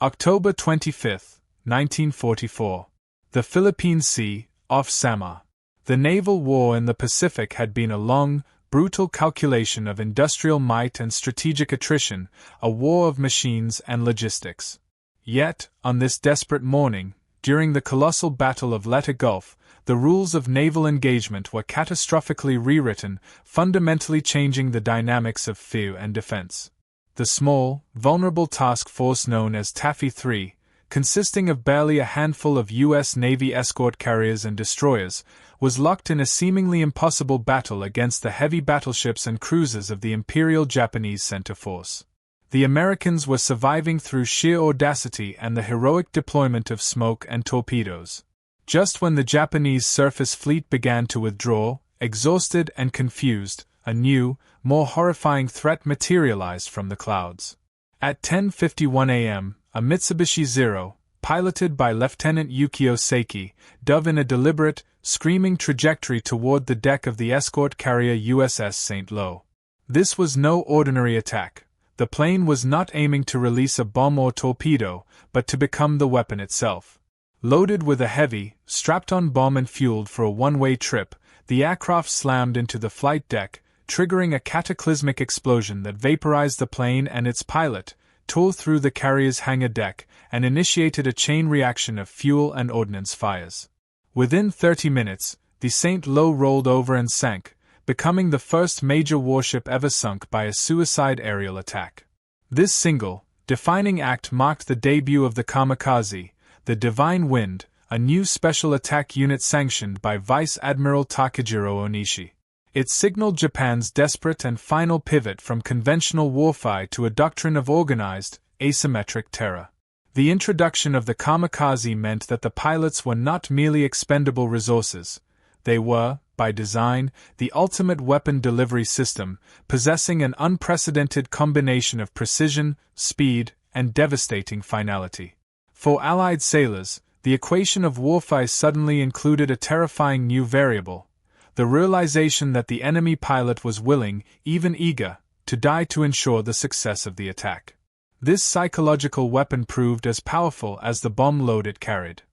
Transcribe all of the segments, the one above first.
October 25, 1944. The Philippine Sea, off Samar. The naval war in the Pacific had been a long, brutal calculation of industrial might and strategic attrition, a war of machines and logistics. Yet, on this desperate morning, during the colossal Battle of Leyte Gulf, the rules of naval engagement were catastrophically rewritten, fundamentally changing the dynamics of fear and defense. The small, vulnerable task force known as Taffy 3, consisting of barely a handful of U.S. Navy escort carriers and destroyers, was locked in a seemingly impossible battle against the heavy battleships and cruisers of the Imperial Japanese Center Force. The Americans were surviving through sheer audacity and the heroic deployment of smoke and torpedoes. Just when the Japanese surface fleet began to withdraw, exhausted and confused, a new, more horrifying threat materialized from the clouds. At 10:51 a.m., a Mitsubishi Zero, piloted by Lieutenant Yukio Seiki, dove in a deliberate, screaming trajectory toward the deck of the escort carrier USS St. Lo. This was no ordinary attack. The plane was not aiming to release a bomb or torpedo, but to become the weapon itself. Loaded with a heavy, strapped-on bomb and fueled for a one-way trip, the aircraft slammed into the flight deck, triggering a cataclysmic explosion that vaporized the plane and its pilot, tore through the carrier's hangar deck, and initiated a chain reaction of fuel and ordnance fires. Within 30 minutes, the St. Lo rolled over and sank, becoming the first major warship ever sunk by a suicide aerial attack. This single, defining act marked the debut of the Kamikaze, the Divine Wind, a new special attack unit sanctioned by Vice Admiral Takejiro Onishi. It signaled Japan's desperate and final pivot from conventional warfare to a doctrine of organized, asymmetric terror. The introduction of the Kamikaze meant that the pilots were not merely expendable resources. They were, by design, the ultimate weapon delivery system, possessing an unprecedented combination of precision, speed, and devastating finality. For Allied sailors, the equation of warfare suddenly included a terrifying new variable: the realization that the enemy pilot was willing, even eager, to die to ensure the success of the attack. This psychological weapon proved as powerful as the bomb load it carried.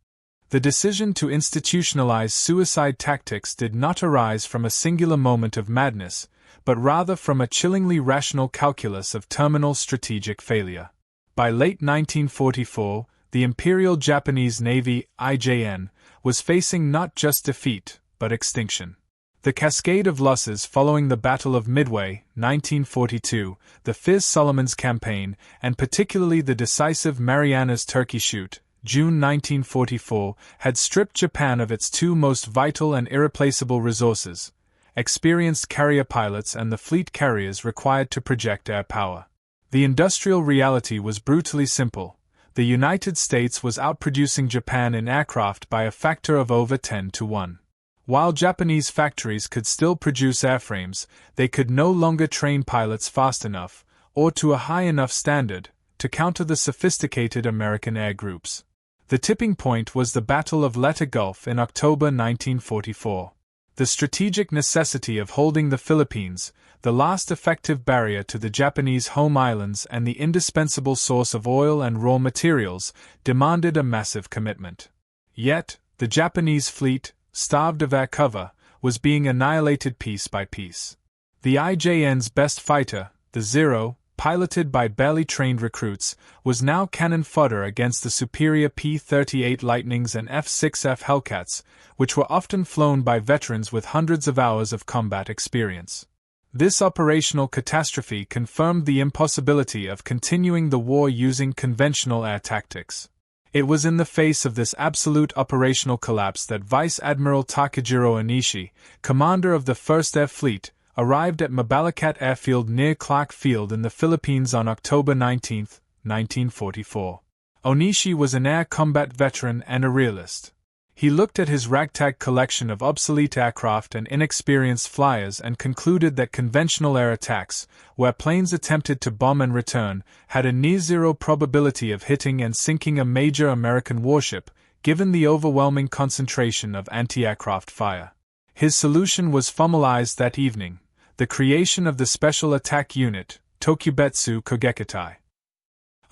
The decision to institutionalize suicide tactics did not arise from a singular moment of madness, but rather from a chillingly rational calculus of terminal strategic failure. By late 1944, the Imperial Japanese Navy, IJN, was facing not just defeat, but extinction. The cascade of losses following the Battle of Midway, 1942, the Fiz-Solomons Campaign, and particularly the decisive Marianas Turkey Shoot, June 1944, had stripped Japan of its two most vital and irreplaceable resources: experienced carrier pilots and the fleet carriers required to project air power. The industrial reality was brutally simple. The United States was outproducing Japan in aircraft by a factor of over 10 to 1. While Japanese factories could still produce airframes, they could no longer train pilots fast enough, or to a high enough standard, to counter the sophisticated American air groups. The tipping point was the Battle of Leyte Gulf in October 1944. The strategic necessity of holding the Philippines, the last effective barrier to the Japanese home islands and the indispensable source of oil and raw materials, demanded a massive commitment. Yet, the Japanese fleet, starved of air cover, was being annihilated piece by piece. The IJN's best fighter, the Zero, piloted by barely trained recruits, was now cannon fodder against the superior P-38 Lightnings and F-6F Hellcats, which were often flown by veterans with hundreds of hours of combat experience. This operational catastrophe confirmed the impossibility of continuing the war using conventional air tactics. It was in the face of this absolute operational collapse that Vice Admiral Takejiro Onishi, commander of the 1st Air Fleet, arrived at Mabalacat Airfield near Clark Field in the Philippines on October 19, 1944. Onishi was an air combat veteran and a realist. He looked at his ragtag collection of obsolete aircraft and inexperienced flyers and concluded that conventional air attacks, where planes attempted to bomb and return, had a near-zero probability of hitting and sinking a major American warship, given the overwhelming concentration of anti-aircraft fire. His solution was formalized that evening: the creation of the Special Attack Unit, Tokubetsu Kogekutai.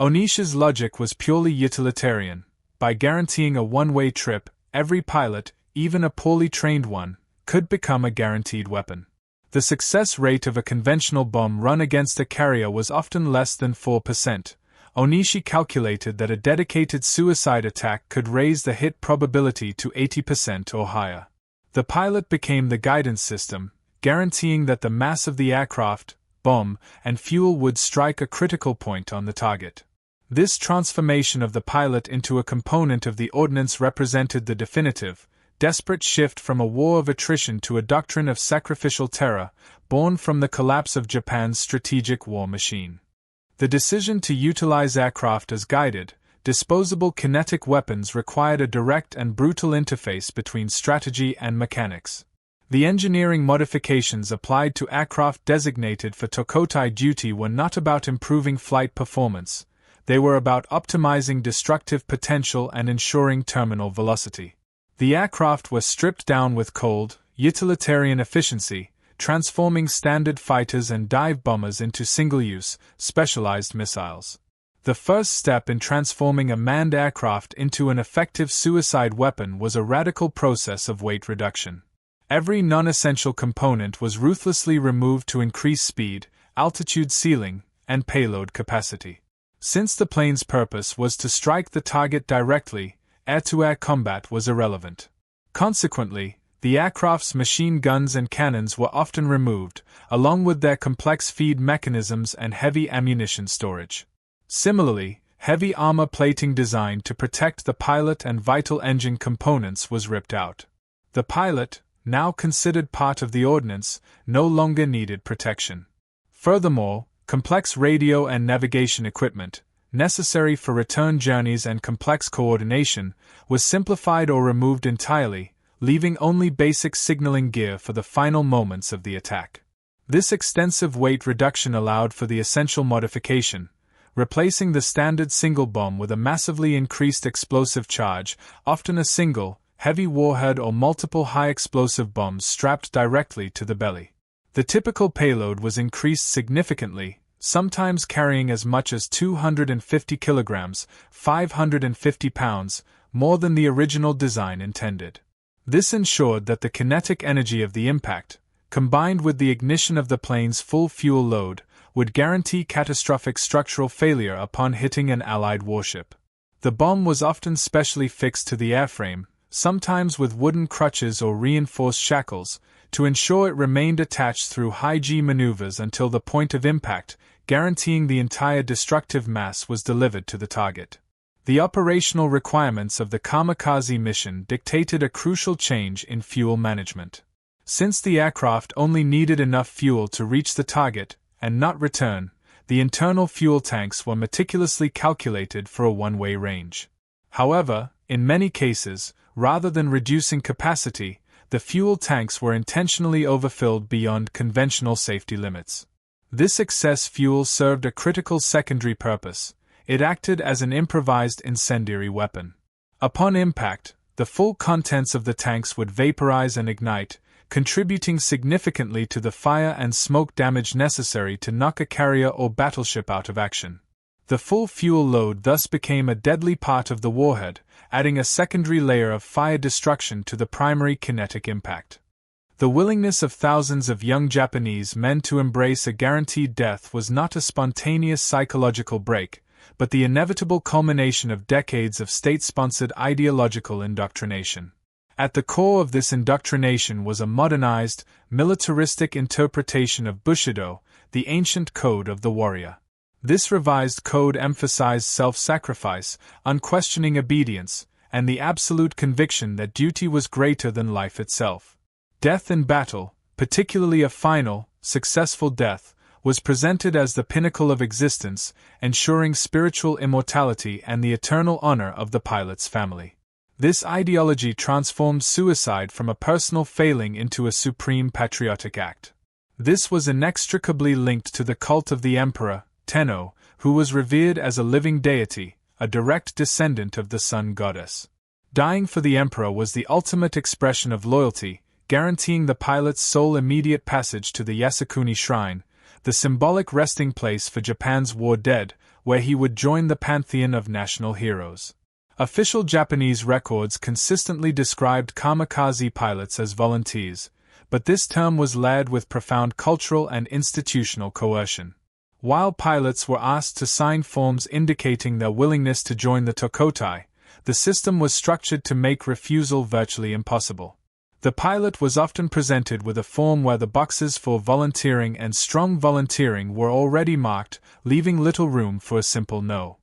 Onishi's logic was purely utilitarian. By guaranteeing a one-way trip, every pilot, even a poorly trained one, could become a guaranteed weapon. The success rate of a conventional bomb run against a carrier was often less than 4%. Onishi calculated that a dedicated suicide attack could raise the hit probability to 80% or higher. The pilot became the guidance system, guaranteeing that the mass of the aircraft, bomb, and fuel would strike a critical point on the target. This transformation of the pilot into a component of the ordnance represented the definitive, desperate shift from a war of attrition to a doctrine of sacrificial terror, born from the collapse of Japan's strategic war machine. The decision to utilize aircraft as guided, disposable kinetic weapons required a direct and brutal interface between strategy and mechanics. The engineering modifications applied to aircraft designated for Tokkotai duty were not about improving flight performance, they were about optimizing destructive potential and ensuring terminal velocity. The aircraft were stripped down with cold, utilitarian efficiency, transforming standard fighters and dive bombers into single-use, specialized missiles. The first step in transforming a manned aircraft into an effective suicide weapon was a radical process of weight reduction. Every non-essential component was ruthlessly removed to increase speed, altitude ceiling, and payload capacity. Since the plane's purpose was to strike the target directly, air-to-air combat was irrelevant. Consequently, the aircraft's machine guns and cannons were often removed, along with their complex feed mechanisms and heavy ammunition storage. Similarly, heavy armor plating designed to protect the pilot and vital engine components was ripped out. The pilot, now considered part of the ordnance, no longer needed protection. Furthermore, complex radio and navigation equipment, necessary for return journeys and complex coordination, was simplified or removed entirely, leaving only basic signaling gear for the final moments of the attack. This extensive weight reduction allowed for the essential modification, replacing the standard single bomb with a massively increased explosive charge, often a single, heavy warhead or multiple high-explosive bombs strapped directly to the belly. The typical payload was increased significantly, sometimes carrying as much as 250 kilograms, 550 pounds, more than the original design intended. This ensured that the kinetic energy of the impact, combined with the ignition of the plane's full fuel load, would guarantee catastrophic structural failure upon hitting an Allied warship. The bomb was often specially fixed to the airframe, sometimes with wooden crutches or reinforced shackles, to ensure it remained attached through high-G maneuvers until the point of impact, guaranteeing the entire destructive mass was delivered to the target. The operational requirements of the Kamikaze mission dictated a crucial change in fuel management. Since the aircraft only needed enough fuel to reach the target, and not return, the internal fuel tanks were meticulously calculated for a one-way range. However, in many cases, rather than reducing capacity, the fuel tanks were intentionally overfilled beyond conventional safety limits. This excess fuel served a critical secondary purpose. It acted as an improvised incendiary weapon. Upon impact, the full contents of the tanks would vaporize and ignite, contributing significantly to the fire and smoke damage necessary to knock a carrier or battleship out of action. The full fuel load thus became a deadly part of the warhead, adding a secondary layer of fire destruction to the primary kinetic impact. The willingness of thousands of young Japanese men to embrace a guaranteed death was not a spontaneous psychological break, but the inevitable culmination of decades of state-sponsored ideological indoctrination. At the core of this indoctrination was a modernized, militaristic interpretation of Bushido, the ancient code of the warrior. This revised code emphasized self-sacrifice, unquestioning obedience, and the absolute conviction that duty was greater than life itself. Death in battle, particularly a final, successful death, was presented as the pinnacle of existence, ensuring spiritual immortality and the eternal honor of the pilot's family. This ideology transformed suicide from a personal failing into a supreme patriotic act. This was inextricably linked to the cult of the emperor, Tenno, who was revered as a living deity, a direct descendant of the sun goddess. Dying for the emperor was the ultimate expression of loyalty, guaranteeing the pilot's sole immediate passage to the Yasukuni Shrine, the symbolic resting place for Japan's war dead, where he would join the pantheon of national heroes. Official Japanese records consistently described kamikaze pilots as volunteers, but this term was layered with profound cultural and institutional coercion. While pilots were asked to sign forms indicating their willingness to join the Tokkotai, the system was structured to make refusal virtually impossible. The pilot was often presented with a form where the boxes for volunteering and strong volunteering were already marked, leaving little room for a simple no.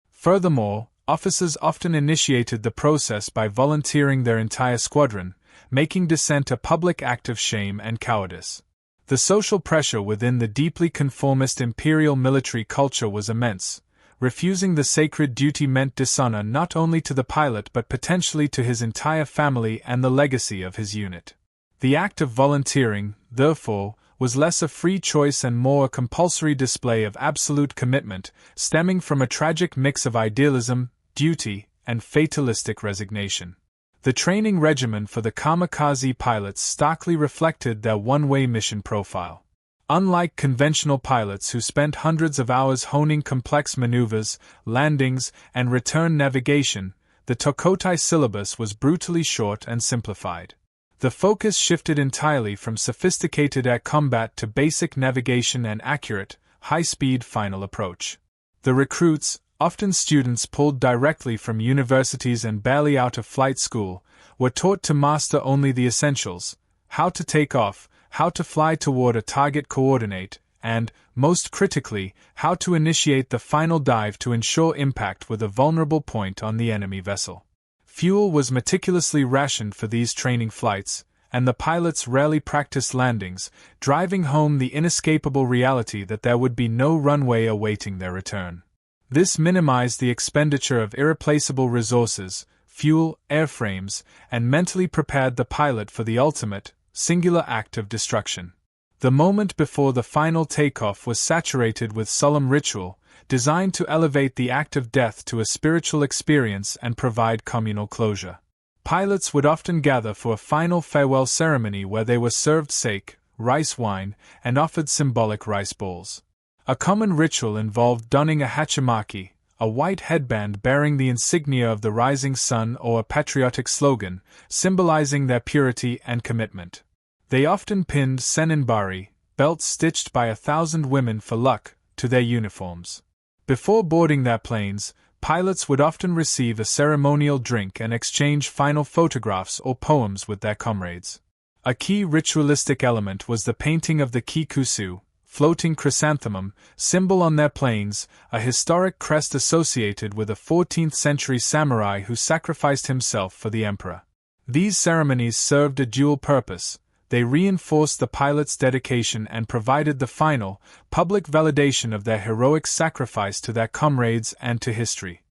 Furthermore, officers often initiated the process by volunteering their entire squadron, making dissent a public act of shame and cowardice. The social pressure within the deeply conformist imperial military culture was immense. Refusing the sacred duty meant dishonor not only to the pilot but potentially to his entire family and the legacy of his unit. The act of volunteering, therefore, was less a free choice and more a compulsory display of absolute commitment, stemming from a tragic mix of idealism, duty, and fatalistic resignation. The training regimen for the kamikaze pilots starkly reflected their one-way mission profile. Unlike conventional pilots who spent hundreds of hours honing complex maneuvers, landings, and return navigation, the Tokkotai syllabus was brutally short and simplified. The focus shifted entirely from sophisticated air combat to basic navigation and accurate, high-speed final approach. The recruits, often students pulled directly from universities and barely out of flight school, were taught to master only the essentials: how to take off, how to fly toward a target coordinate, and, most critically, how to initiate the final dive to ensure impact with a vulnerable point on the enemy vessel. Fuel was meticulously rationed for these training flights, and the pilots rarely practiced landings, driving home the inescapable reality that there would be no runway awaiting their return. This minimized the expenditure of irreplaceable resources, fuel, airframes, and mentally prepared the pilot for the ultimate, singular act of destruction. The moment before the final takeoff was saturated with solemn ritual, designed to elevate the act of death to a spiritual experience and provide communal closure. Pilots would often gather for a final farewell ceremony where they were served sake, rice wine, and symbolic rice bowls. A common ritual involved donning a hachimaki, a white headband bearing the insignia of the rising sun or a patriotic slogan, symbolizing their purity and commitment. They often pinned senninbari, belts stitched by 1,000 women for luck, to their uniforms. Before boarding their planes, pilots would often receive a ceremonial drink and exchange final photographs or poems with their comrades. A key ritualistic element was the painting of the kikusu, floating chrysanthemum, symbol on their planes, a historic crest associated with a 14th-century samurai who sacrificed himself for the emperor. These ceremonies served a dual purpose. They reinforced the pilot's dedication and provided the final, public validation of their heroic sacrifice to their comrades and to history.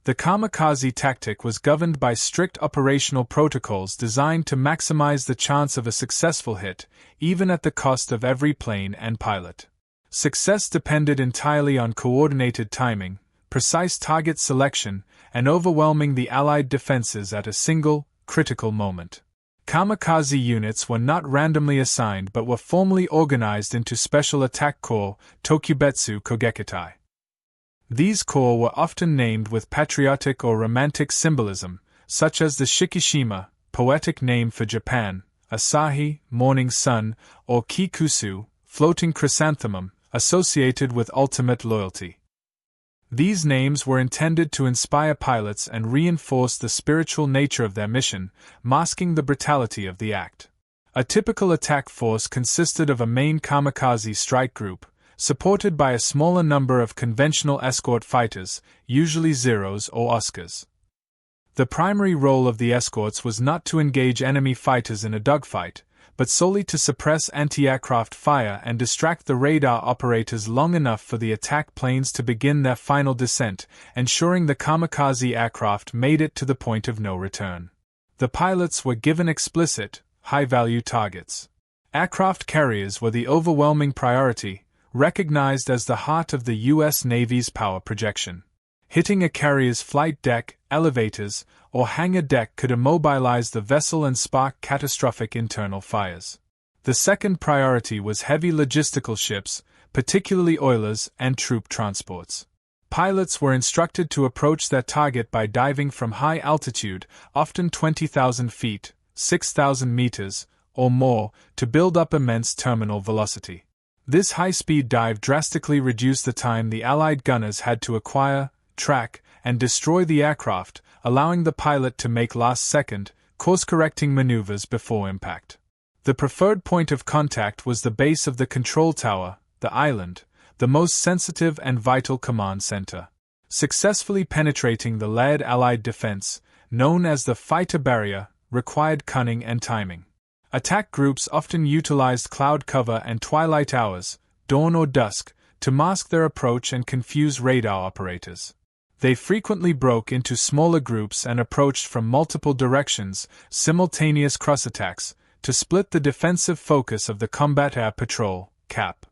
The kamikaze tactic was governed by strict operational protocols designed to maximize the chance of a successful hit, even at the cost of every plane and pilot. Success depended entirely on coordinated timing, precise target selection, and overwhelming the Allied defenses at a single, critical moment. Kamikaze units were not randomly assigned but were formally organized into Special Attack Corps, Tokubetsu Kogekitai. These corps were often named with patriotic or romantic symbolism, such as the Shikishima, poetic name for Japan, Asahi, morning sun, or Kikusu, floating chrysanthemum, associated with ultimate loyalty. These names were intended to inspire pilots and reinforce the spiritual nature of their mission, masking the brutality of the act. A typical attack force consisted of a main kamikaze strike group, supported by a smaller number of conventional escort fighters, usually Zeros or Oscars. The primary role of the escorts was not to engage enemy fighters in a dogfight, but solely to suppress anti-aircraft fire and distract the radar operators long enough for the attack planes to begin their final descent, ensuring the kamikaze aircraft made it to the point of no return. The pilots were given explicit, high-value targets. Aircraft carriers were the overwhelming priority, recognized as the heart of the U.S. Navy's power projection. Hitting a carrier's flight deck, elevators, or hangar deck could immobilize the vessel and spark catastrophic internal fires. The second priority was heavy logistical ships, particularly oilers and troop transports. Pilots were instructed to approach their target by diving from high altitude, often 20,000 feet, 6,000 meters, or more, to build up immense terminal velocity. This high-speed dive drastically reduced the time the Allied gunners had to acquire, track, and destroy the aircraft, allowing the pilot to make last-second, course-correcting maneuvers before impact. The preferred point of contact was the base of the control tower, the island, the most sensitive and vital command center. Successfully penetrating the layered Allied defense, known as the fighter barrier, required cunning and timing. Attack groups often utilized cloud cover and twilight hours, dawn or dusk, to mask their approach and confuse radar operators. They frequently broke into smaller groups and approached from multiple directions, simultaneous cross-attacks, to split the defensive focus of the Combat Air Patrol, CAP.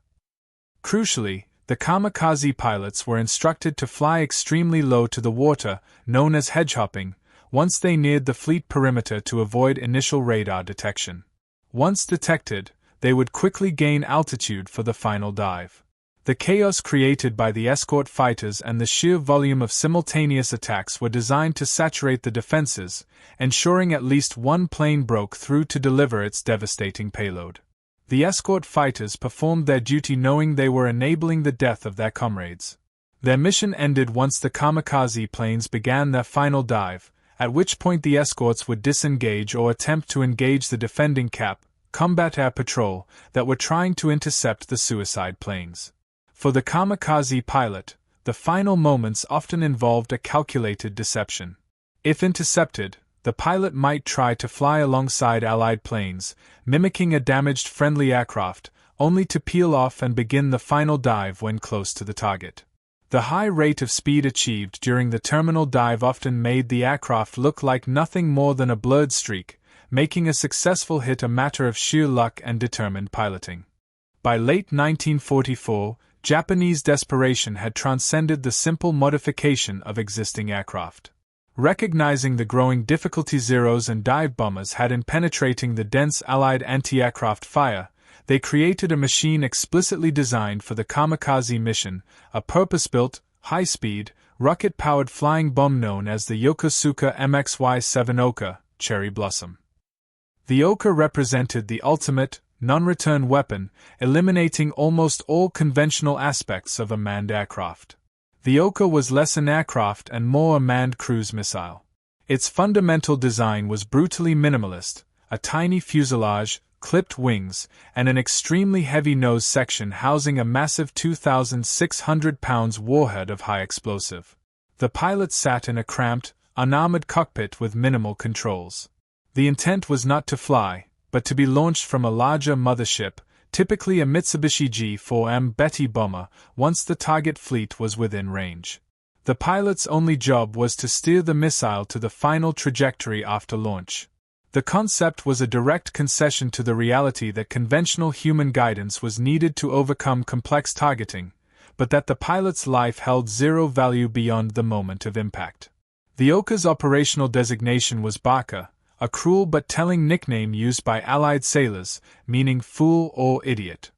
Crucially, the kamikaze pilots were instructed to fly extremely low to the water, known as hedgehopping, once they neared the fleet perimeter to avoid initial radar detection. Once detected, they would quickly gain altitude for the final dive. The chaos created by the escort fighters and the sheer volume of simultaneous attacks were designed to saturate the defenses, ensuring at least one plane broke through to deliver its devastating payload. The escort fighters performed their duty knowing they were enabling the death of their comrades. Their mission ended once the kamikaze planes began their final dive, at which point the escorts would disengage or attempt to engage the defending CAP, Combat Air Patrol, that were trying to intercept the suicide planes. For the kamikaze pilot, the final moments often involved a calculated deception. If intercepted, the pilot might try to fly alongside Allied planes, mimicking a damaged friendly aircraft, only to peel off and begin the final dive when close to the target. The high rate of speed achieved during the terminal dive often made the aircraft look like nothing more than a blurred streak, making a successful hit a matter of sheer luck and determined piloting. By late 1944, Japanese desperation had transcended the simple modification of existing aircraft. Recognizing the growing difficulty Zeros and dive bombers had in penetrating the dense Allied anti-aircraft fire, they created a machine explicitly designed for the kamikaze mission, a purpose-built, high-speed, rocket-powered flying bomb known as the Yokosuka MXY-7 Ohka, Cherry Blossom. The Ohka represented the ultimate, non-return weapon, eliminating almost all conventional aspects of a manned aircraft. The Ohka was less an aircraft and more a manned cruise missile. Its fundamental design was brutally minimalist, a tiny fuselage, clipped wings, and an extremely heavy nose section housing a massive 2,600 pounds warhead of high explosive. The pilot sat in a cramped, unarmored cockpit with minimal controls. The intent was not to fly, but to be launched from a larger mothership, typically a Mitsubishi G4M Betty bomber, once the target fleet was within range. The pilot's only job was to steer the missile to the final trajectory after launch. The concept was a direct concession to the reality that conventional human guidance was needed to overcome complex targeting, but that the pilot's life held zero value beyond the moment of impact. The Ohka's operational designation was Baka, a cruel but telling nickname used by Allied sailors, meaning fool or idiot.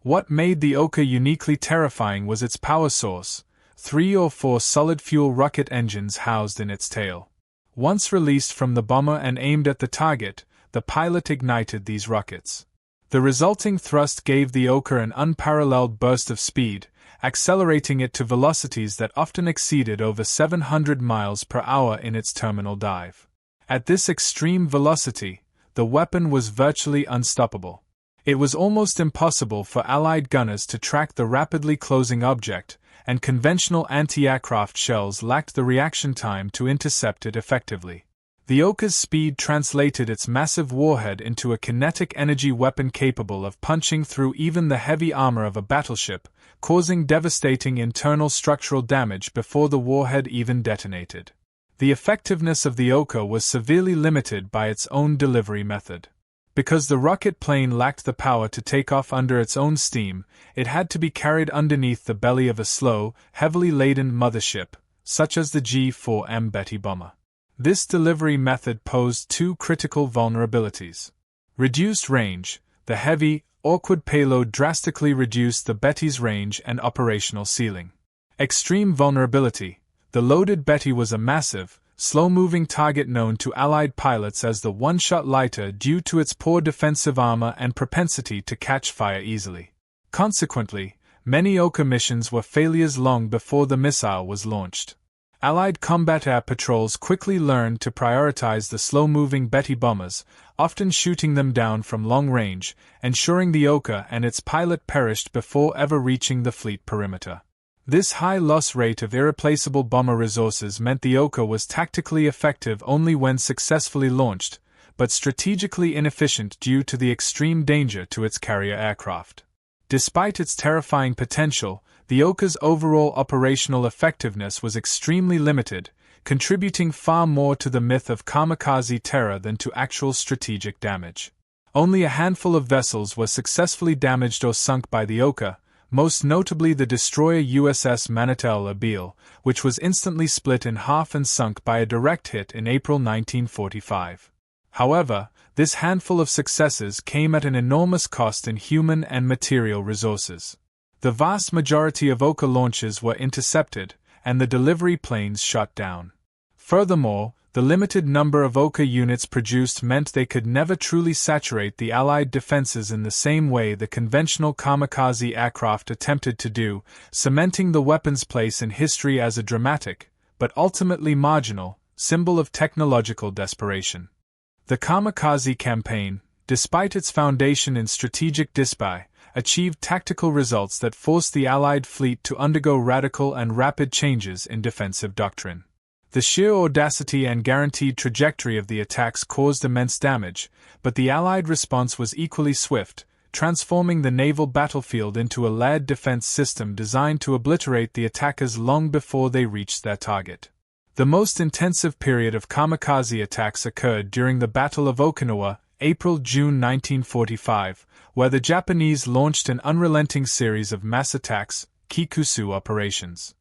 What made the Ohka uniquely terrifying was its power source, 3 or 4 solid-fuel rocket engines housed in its tail. Once released from the bomber and aimed at the target, the pilot ignited these rockets. The resulting thrust gave the Ohka an unparalleled burst of speed, accelerating it to velocities that often exceeded over 700 miles per hour in its terminal dive. At this extreme velocity, the weapon was virtually unstoppable. It was almost impossible for Allied gunners to track the rapidly closing object, and conventional anti-aircraft shells lacked the reaction time to intercept it effectively. The Ohka's speed translated its massive warhead into a kinetic energy weapon capable of punching through even the heavy armor of a battleship, causing devastating internal structural damage before the warhead even detonated. The effectiveness of the Ohka was severely limited by its own delivery method. Because the rocket plane lacked the power to take off under its own steam, it had to be carried underneath the belly of a slow, heavily laden mothership, such as the G4M Betty bomber. This delivery method posed 2 critical vulnerabilities. Reduced range. The heavy, awkward payload drastically reduced the Betty's range and operational ceiling. Extreme vulnerability. The loaded Betty was a massive, slow-moving target known to Allied pilots as the one-shot Leyte due to its poor defensive armor and propensity to catch fire easily. Consequently, many Ohka missions were failures long before the missile was launched. Allied combat air patrols quickly learned to prioritize the slow-moving Betty bombers, often shooting them down from long range, ensuring the Ohka and its pilot perished before ever reaching the fleet perimeter. This high loss rate of irreplaceable bomber resources meant the Ohka was tactically effective only when successfully launched, but strategically inefficient due to the extreme danger to its carrier aircraft. Despite its terrifying potential, the Ohka's overall operational effectiveness was extremely limited, contributing far more to the myth of kamikaze terror than to actual strategic damage. Only a handful of vessels were successfully damaged or sunk by the Ohka, most notably the destroyer USS Manitou Abil, which was instantly split in half and sunk by a direct hit in April 1945. However, this handful of successes came at an enormous cost in human and material resources. The vast majority of Ohka launches were intercepted, and the delivery planes shot down. Furthermore, the limited number of Ohka units produced meant they could never truly saturate the Allied defenses in the same way the conventional kamikaze aircraft attempted to do, cementing the weapon's place in history as a dramatic, but ultimately marginal, symbol of technological desperation. The kamikaze campaign, despite its foundation in strategic dispatch, achieved tactical results that forced the Allied fleet to undergo radical and rapid changes in defensive doctrine. The sheer audacity and guaranteed trajectory of the attacks caused immense damage, but the Allied response was equally swift, transforming the naval battlefield into a layered defense system designed to obliterate the attackers long before they reached their target. The most intensive period of kamikaze attacks occurred during the Battle of Okinawa, April-June 1945, where the Japanese launched an unrelenting series of mass attacks, Kikusu operations.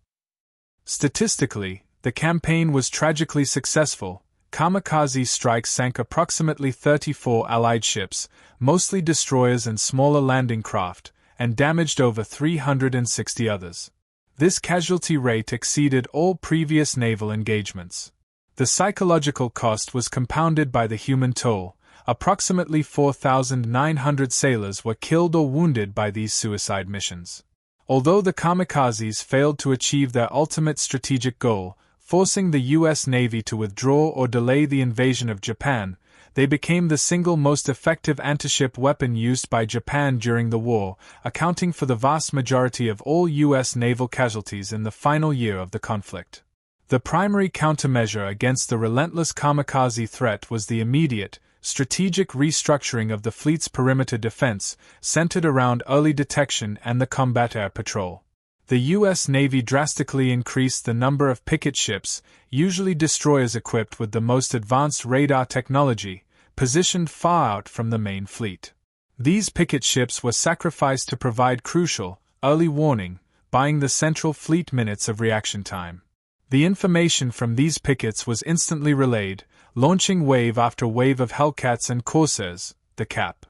Statistically, the campaign was tragically successful. Kamikaze strikes sank approximately 34 Allied ships, mostly destroyers and smaller landing craft, and damaged over 360 others. This casualty rate exceeded all previous naval engagements. The psychological cost was compounded by the human toll. Approximately 4,900 sailors were killed or wounded by these suicide missions. Although the kamikazes failed to achieve their ultimate strategic goal, forcing the U.S. Navy to withdraw or delay the invasion of Japan, they became the single most effective anti-ship weapon used by Japan during the war, accounting for the vast majority of all U.S. naval casualties in the final year of the conflict. The primary countermeasure against the relentless kamikaze threat was the immediate, strategic restructuring of the fleet's perimeter defense, centered around early detection and the combat air patrol. The U.S. Navy drastically increased the number of picket ships, usually destroyers equipped with the most advanced radar technology, positioned far out from the main fleet. These picket ships were sacrificed to provide crucial, early warning, buying the central fleet minutes of reaction time. The information from these pickets was instantly relayed, launching wave after wave of Hellcats and Corsairs, the Cap.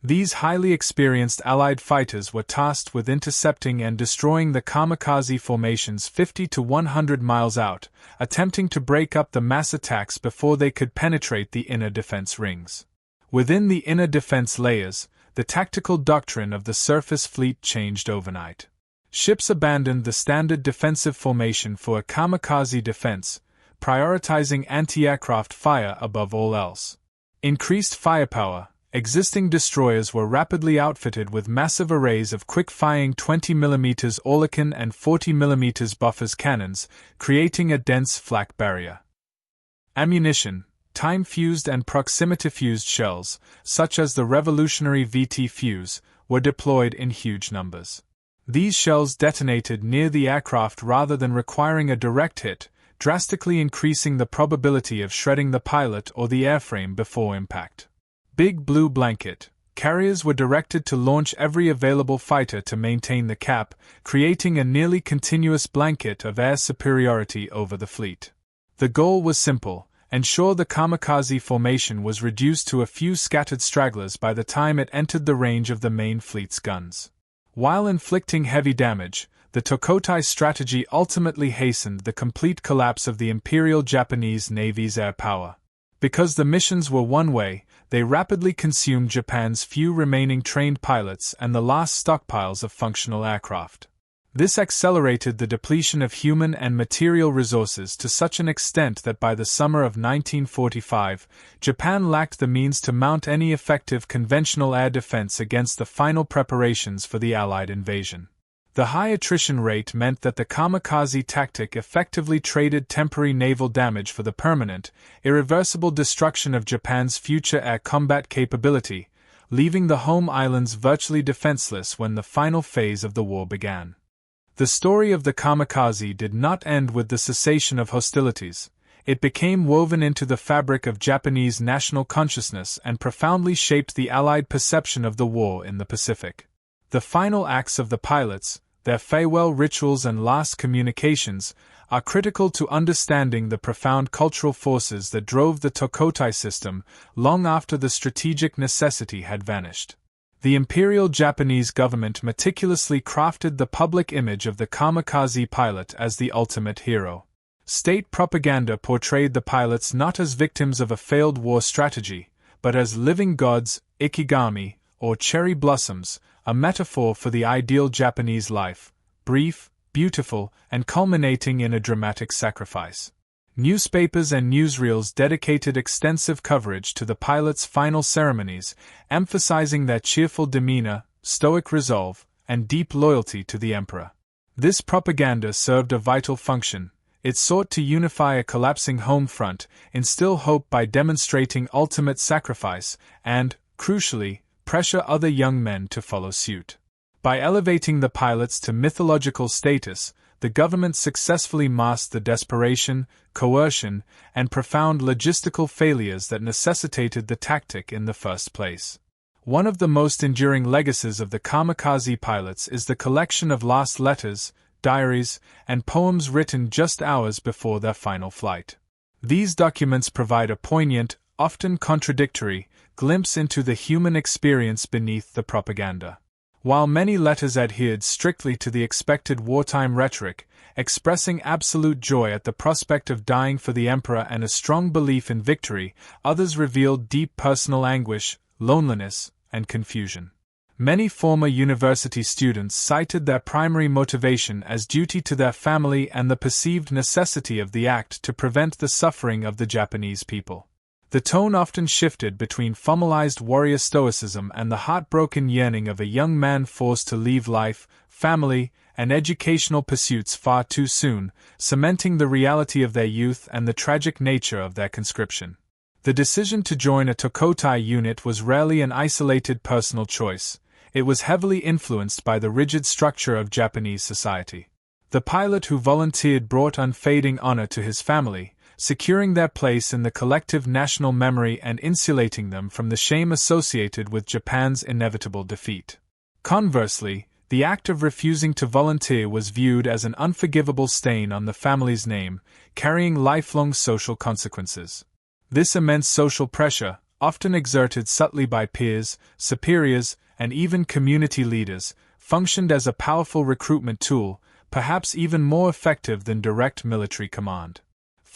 These highly experienced Allied fighters were tasked with intercepting and destroying the kamikaze formations 50 to 100 miles out, attempting to break up the mass attacks before they could penetrate the inner defense rings. Within the inner defense layers, the tactical doctrine of the surface fleet changed overnight. Ships abandoned the standard defensive formation for a kamikaze defense, prioritizing anti-aircraft fire above all else. Increased firepower. Existing destroyers were rapidly outfitted with massive arrays of quick-firing 20mm Orlecan and 40mm Buffers cannons, creating a dense flak barrier. Ammunition, time-fused and proximity-fused shells, such as the revolutionary VT fuse, were deployed in huge numbers. These shells detonated near the aircraft rather than requiring a direct hit, drastically increasing the probability of shredding the pilot or the airframe before impact. Big Blue Blanket. Carriers were directed to launch every available fighter to maintain the cap, creating a nearly continuous blanket of air superiority over the fleet. The goal was simple: ensure the kamikaze formation was reduced to a few scattered stragglers by the time it entered the range of the main fleet's guns. While inflicting heavy damage, the Tokkotai strategy ultimately hastened the complete collapse of the Imperial Japanese Navy's air power. Because the missions were one-way, they rapidly consumed Japan's few remaining trained pilots and the last stockpiles of functional aircraft. This accelerated the depletion of human and material resources to such an extent that by the summer of 1945, Japan lacked the means to mount any effective conventional air defense against the final preparations for the Allied invasion. The high attrition rate meant that the kamikaze tactic effectively traded temporary naval damage for the permanent, irreversible destruction of Japan's future air combat capability, leaving the home islands virtually defenseless when the final phase of the war began. The story of the kamikaze did not end with the cessation of hostilities. It became woven into the fabric of Japanese national consciousness and profoundly shaped the Allied perception of the war in the Pacific. The final acts of the pilots, their farewell rituals and last communications, are critical to understanding the profound cultural forces that drove the Tokkotai system long after the strategic necessity had vanished. The Imperial Japanese government meticulously crafted the public image of the kamikaze pilot as the ultimate hero. State propaganda portrayed the pilots not as victims of a failed war strategy, but as living gods, ikigami, or cherry blossoms, a metaphor for the ideal Japanese life, brief, beautiful, and culminating in a dramatic sacrifice. Newspapers and newsreels dedicated extensive coverage to the pilots' final ceremonies, emphasizing their cheerful demeanor, stoic resolve, and deep loyalty to the emperor. This propaganda served a vital function. It sought to unify a collapsing home front, instill hope by demonstrating ultimate sacrifice, and, crucially, pressure other young men to follow suit. By elevating the pilots to mythological status, the government successfully masked the desperation, coercion, and profound logistical failures that necessitated the tactic in the first place. One of the most enduring legacies of the kamikaze pilots is the collection of last letters, diaries, and poems written just hours before their final flight. These documents provide a poignant, often contradictory, glimpse into the human experience beneath the propaganda. While many letters adhered strictly to the expected wartime rhetoric, expressing absolute joy at the prospect of dying for the emperor and a strong belief in victory, others revealed deep personal anguish, loneliness, and confusion. Many former university students cited their primary motivation as duty to their family and the perceived necessity of the act to prevent the suffering of the Japanese people. The tone often shifted between formalized warrior stoicism and the heartbroken yearning of a young man forced to leave life, family, and educational pursuits far too soon, cementing the reality of their youth and the tragic nature of their conscription. The decision to join a Tokkotai unit was rarely an isolated personal choice. It was heavily influenced by the rigid structure of Japanese society. The pilot who volunteered brought unfading honor to his family, securing their place in the collective national memory and insulating them from the shame associated with Japan's inevitable defeat. Conversely, the act of refusing to volunteer was viewed as an unforgivable stain on the family's name, carrying lifelong social consequences. This immense social pressure, often exerted subtly by peers, superiors, and even community leaders, functioned as a powerful recruitment tool, perhaps even more effective than direct military command.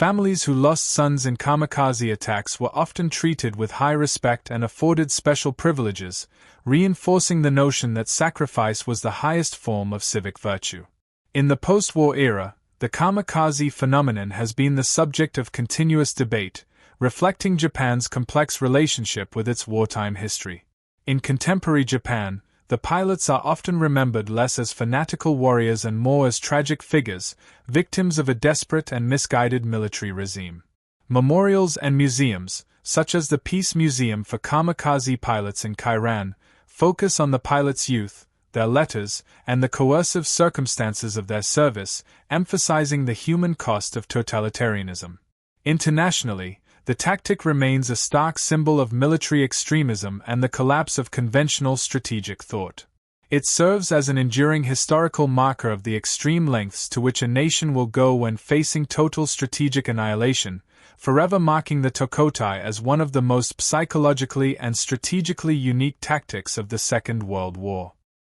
Families who lost sons in kamikaze attacks were often treated with high respect and afforded special privileges, reinforcing the notion that sacrifice was the highest form of civic virtue. In the post-war era, the kamikaze phenomenon has been the subject of continuous debate, reflecting Japan's complex relationship with its wartime history. In contemporary Japan, the pilots are often remembered less as fanatical warriors and more as tragic figures, victims of a desperate and misguided military regime. Memorials and museums, such as the Peace Museum for Kamikaze Pilots in Kairan, focus on the pilots' youth, their letters, and the coercive circumstances of their service, emphasizing the human cost of totalitarianism. Internationally, the tactic remains a stark symbol of military extremism and the collapse of conventional strategic thought. It serves as an enduring historical marker of the extreme lengths to which a nation will go when facing total strategic annihilation, forever marking the Tokkotai as one of the most psychologically and strategically unique tactics of the Second World War.